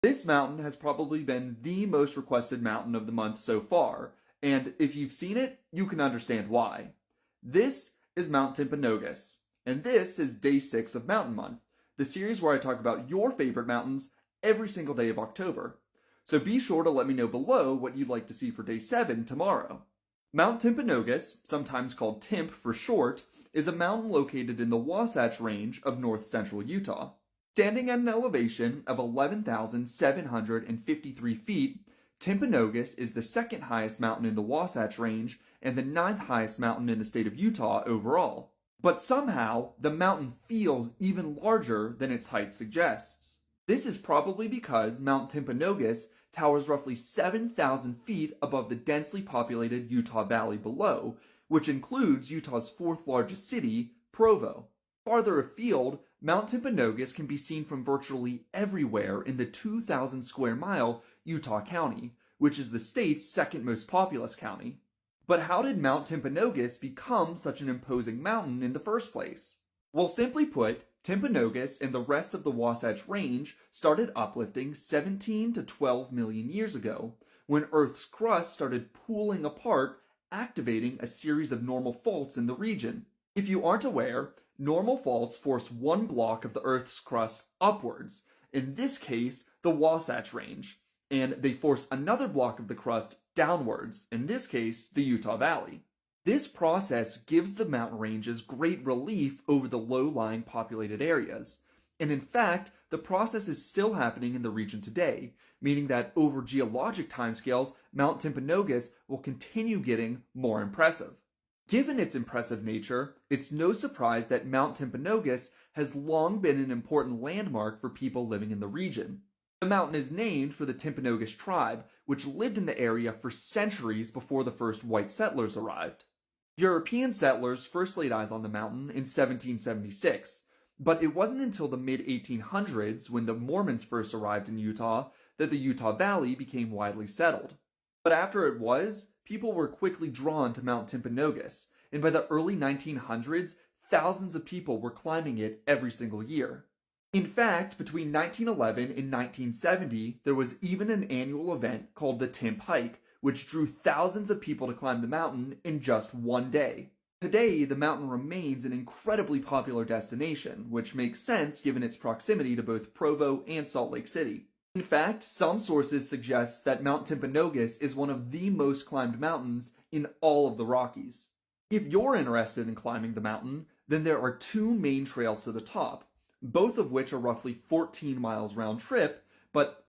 This mountain has probably been the most requested mountain of the month so far, and if you've seen it, you can understand why. This is Mount Timpanogos, and this is day 6 of Mountain Month, the series where I talk about your favorite mountains every single day of October. So be sure to let me know below what you'd like to see for day 7 tomorrow. Mount Timpanogos, sometimes called Timp for short, is a mountain located in the Wasatch Range of north-central Utah. Standing at an elevation of 11,753 feet, Timpanogos is the second highest mountain in the Wasatch Range and the ninth highest mountain in the state of Utah overall. But somehow, the mountain feels even larger than its height suggests. This is probably because Mount Timpanogos towers roughly 7,000 feet above the densely populated Utah Valley below, which includes Utah's fourth largest city, Provo. Farther afield, Mount Timpanogos can be seen from virtually everywhere in the 2,000 square mile Utah County, which is the state's second most populous county. But how did Mount Timpanogos become such an imposing mountain in the first place? Well, simply put, Timpanogos and the rest of the Wasatch Range started uplifting 17 to 12 million years ago, when Earth's crust started pooling apart, activating a series of normal faults in the region. If you aren't aware, normal faults force one block of the Earth's crust upwards, in this case, the Wasatch Range, and they force another block of the crust downwards, in this case, the Utah Valley. This process gives the mountain ranges great relief over the low-lying populated areas. And in fact, the process is still happening in the region today, meaning that over geologic timescales, Mount Timpanogos will continue getting more impressive. Given its impressive nature, it's no surprise that Mount Timpanogos has long been an important landmark for people living in the region. The mountain is named for the Timpanogos tribe, which lived in the area for centuries before the first white settlers arrived. European settlers first laid eyes on the mountain in 1776, but it wasn't until the mid-1800s, when the Mormons first arrived in Utah, that the Utah Valley became widely settled. But after it was, people were quickly drawn to Mount Timpanogos, and by the early 1900s, thousands of people were climbing it every single year. In fact, between 1911 and 1970, there was even an annual event called the Timp Hike, which drew thousands of people to climb the mountain in just one day. Today, the mountain remains an incredibly popular destination, which makes sense given its proximity to both Provo and Salt Lake City. In fact, some sources suggest that Mount Timpanogos is one of the most climbed mountains in all of the Rockies. If you're interested in climbing the mountain, then there are two main trails to the top, both of which are roughly 14 miles round trip, but